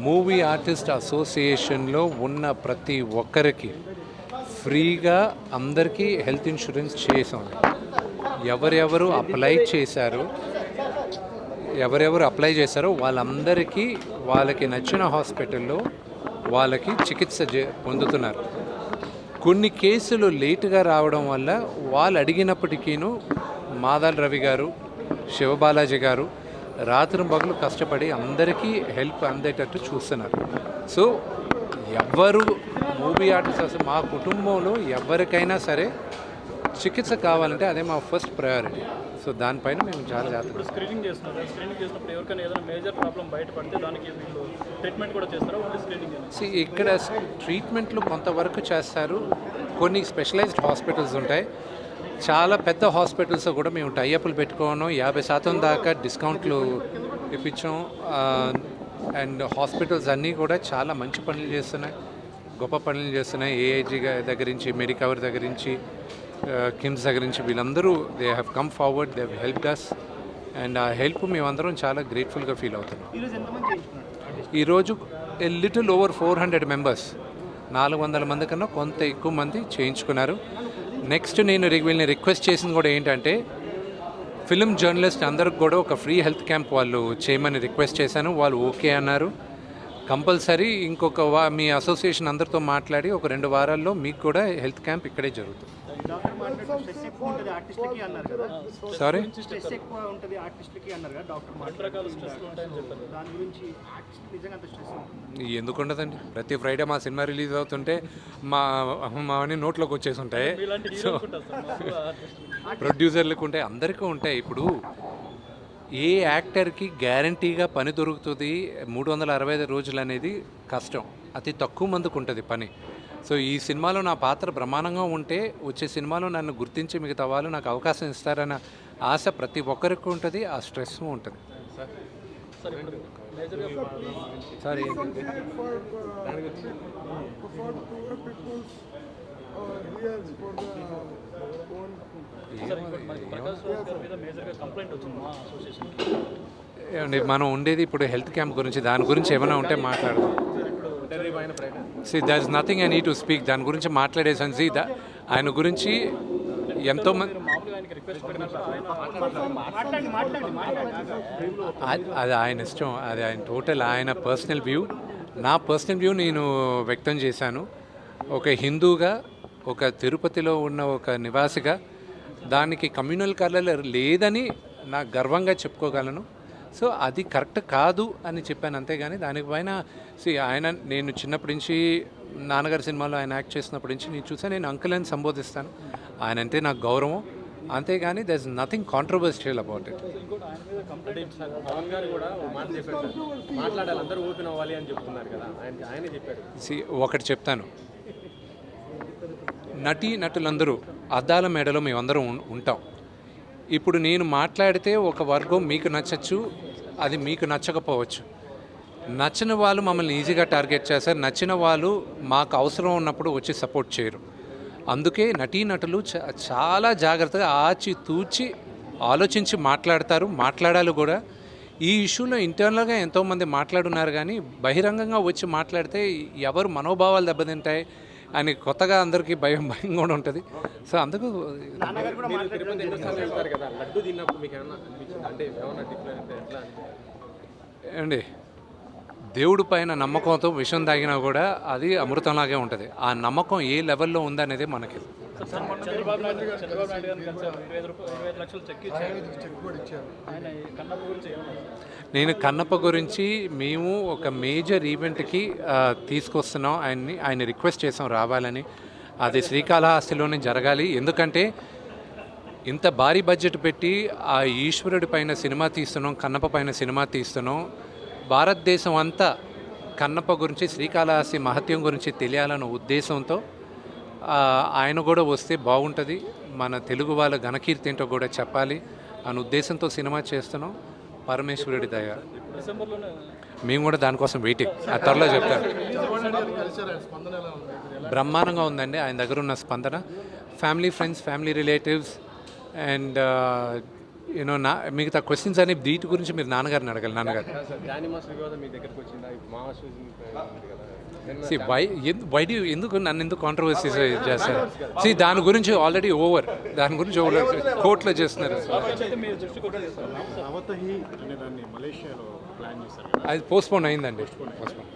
Movie artist అసోసియేషన్లో ఉన్న ప్రతి ఒక్కరికి ఫ్రీగా అందరికీ హెల్త్ ఇన్సూరెన్స్ చేసాం. ఎవరెవరు అప్లై చేశారో వాళ్ళందరికీ వాళ్ళకి నచ్చిన హాస్పిటల్లో వాళ్ళకి చికిత్స పొందుతున్నారు. కొన్ని కేసులు లేటుగా రావడం వల్ల వాళ్ళు అడిగినప్పటికీను మాదాల్ రవి గారు, శివబాలాజీ గారు రాత్రింబగలు కష్టపడి అందరికీ హెల్ప్ అందేటట్టు చూస్తున్నారు. సో ఎవరు మూవీ ఆర్టిస్ట్ మా కుటుంబంలో ఎవరికైనా సరే చికిత్స కావాలంటే అదే మా ఫస్ట్ ప్రయారిటీ. సో దానిపైన మేము చాలా జాగ్రత్తగా స్క్రీనింగ్ చేసినప్పుడు ఎవరికైనా ఏదైనా మేజర్ ప్రాబ్లం బయటపడితే దానికి వీళ్ళు ట్రీట్మెంట్ కూడా చేస్తారా? Only screening? ఇక్కడ ట్రీట్మెంట్లు కొంతవరకు చేస్తారు. కొన్ని స్పెషలైజ్డ్ హాస్పిటల్స్ ఉంటాయి. చాలా పెద్ద హాస్పిటల్స్ కూడా మేము టైఅప్లు పెట్టుకోను 50% దాకా డిస్కౌంట్లు ఇప్పించాం. అండ్ హాస్పిటల్స్ అన్నీ కూడా చాలా మంచి పనులు చేస్తున్నాయి, గొప్ప పనులు చేస్తున్నాయి. ఏఐజీ దగ్గర నుంచి, మెడికవర్ దగ్గర నుంచి, కిమ్స్ దగ్గర నుంచి వీళ్ళందరూ they have come forward, they have helped us. And ఆ హెల్ప్ మేమందరం చాలా గ్రేట్ఫుల్గా ఫీల్ అవుతున్నాం. ఈరోజు లిటిల్ ఓవర్ 400 మెంబర్స్, 400 మంది కన్నా కొంత ఎక్కువ మంది చేయించుకున్నారు. నెక్స్ట్ నేను వీళ్ళని రిక్వెస్ట్ చేసింది కూడా ఏంటంటే ఫిల్మ్ జర్నలిస్ట్ అందరికి కూడా ఒక ఫ్రీ హెల్త్ క్యాంప్ వాళ్ళు చేయమని రిక్వెస్ట్ చేశాను. వాళ్ళు ఓకే అన్నారు. కంపల్సరీ మీ అసోసియేషన్ అందరితో మాట్లాడి ఒక 2 వారాల్లో మీకు కూడా హెల్త్ క్యాంప్ ఇక్కడే జరుగుతుంది. సారీ, ఎందుకు ఉండదండి? ప్రతి ఫ్రైడే మా సినిమా రిలీజ్ అవుతుంటే మావన్నీ నోట్లోకి వచ్చేసి ఉంటాయి. సో ప్రొడ్యూసర్లకు ఉంటాయి, అందరికీ ఉంటాయి. ఇప్పుడు ఏ యాక్టర్కి గ్యారంటీగా పని దొరుకుతుంది 365 రోజులు అనేది కష్టం. అతి తక్కువ మందికి ఉంటుంది పని. సో ఈ సినిమాలో నా పాత్ర బ్రహ్మాండంగా ఉంటే వచ్చే సినిమాలో నన్ను గుర్తించి మిగతా వాళ్ళు నాకు అవకాశం ఇస్తారన్న ఆశ ప్రతి ఒక్కరికి ఉంటుంది. ఆ స్ట్రెస్ ఉంటుంది. సారీ, ఏమండి మనం ఉండేది ఇప్పుడు హెల్త్ క్యాంప్ గురించి, దాని గురించి ఏమైనా ఉంటే మాట్లాడదాం. There is nothing I need to speak. దాని గురించి మాట్లాడేసాను. ఆయన గురించి ఎంతోమంది, అది ఆయన ఇష్టం, అది ఆయన టోటల్ ఆయన పర్సనల్ వ్యూ. నా పర్సనల్ వ్యూ నేను వ్యక్తం చేశాను. ఒక హిందూగా, ఒక తిరుపతిలో ఉన్న ఒక నివాసిగా దానికి కమ్యూనల్ కలర్ లేదని నాకు గర్వంగా చెప్పుకోగలను. సో అది కరెక్ట్ కాదు అని చెప్పాను, అంతేగాని దానిపైన నేను చిన్నప్పటి నుంచి నాన్నగారి సినిమాలో ఆయన యాక్ట్ చేసినప్పటి నుంచి నేను చూసాను. నేను అంకుల్ అని సంబోధిస్తాను. ఆయన అంటే నాకు గౌరవం, అంతేగాని there is nothing controversial about it. ఒకటి చెప్తాను, నటులందరూ అద్దాల మేడలో మేమందరం ఉంటాం. ఇప్పుడు నేను మాట్లాడితే ఒక వర్గం మీకు నచ్చచ్చు, అది మీకు నచ్చకపోవచ్చు. నచ్చని వాళ్ళు మమ్మల్ని ఈజీగా టార్గెట్ చేస్తారు, నచ్చిన వాళ్ళు మాకు అవసరం ఉన్నప్పుడు వచ్చి సపోర్ట్ చేయరు. అందుకే నటులు చాలా జాగ్రత్తగా ఆచితూచి ఆలోచించి మాట్లాడాలి కూడా. ఈ ఇష్యూలో ఇంటర్నల్గా ఎంతోమంది మాట్లాడున్నారు, కానీ బహిరంగంగా వచ్చి మాట్లాడితే ఎవరు మనోభావాలు దెబ్బతింటాయి అని కొత్తగా అందరికీ భయం కూడా ఉంటుంది. సో అందుకు అండి దేవుడి పైన నమ్మకంతో విషం తాగినా కూడా అది అమృతంలాగే ఉంటుంది. ఆ నమ్మకం ఏ లెవెల్లో ఉందనేది మనకి. నేను కన్నప్ప గురించి మేము ఒక మేజర్ ఈవెంట్కి తీసుకొస్తున్నాం ఆయన రిక్వెస్ట్ చేసాం రావాలని. అది శ్రీకాళహస్తిలోనే జరగాలి. ఎందుకంటే ఇంత భారీ బడ్జెట్ పెట్టి ఆ ఈశ్వరుడి పైన సినిమా తీస్తున్నాం, కన్నప్ప పైన సినిమా తీస్తున్నాం. భారతదేశం అంతా కన్నప్ప గురించి, శ్రీకాళహస్తి మహత్యం గురించి తెలియాలన్న ఉద్దేశంతో ఆయన కూడా వస్తే బాగుంటుంది, మన తెలుగు వాళ్ళ ఘనకీర్తి ఏంటో కూడా చెప్పాలి అనే ఉద్దేశంతో సినిమా చేస్తున్నాం. పరమేశ్వరుడి దయ. మేము కూడా దానికోసం వెయిటింగ్. ఆ త్వరలో చెప్తాను. బ్రహ్మాండంగా ఉందండి ఆయన దగ్గర ఉన్న స్పందన. Family, friends, family relatives and you know మిగతా క్వశ్చన్స్ అని వీటి గురించి మీరు నాన్నగారిని అడగాలి. నాన్నగారు జానీ మాస్టర్ వివాదం మీ దగ్గరకు వచ్చిందా? మాస్టర్ ఉంది కదా. సి వై డూ ఎందుకు నన్ను ఎందుకు కాంట్రవర్సీస్ చేస్తారు? సి దాని గురించి ఆల్రెడీ ఓవర్, దాని గురించి ఓవర్ కోర్టులో చేస్తున్నారు. అయితే మీరు దృష్టికి వచ్చి చేస్తారు అవతహి అనే దాన్ని మలేషియాలో ప్లాన్ చేశారు. అది పోస్ట్పోన్ అయిందండి. పోస్ట్పోన్.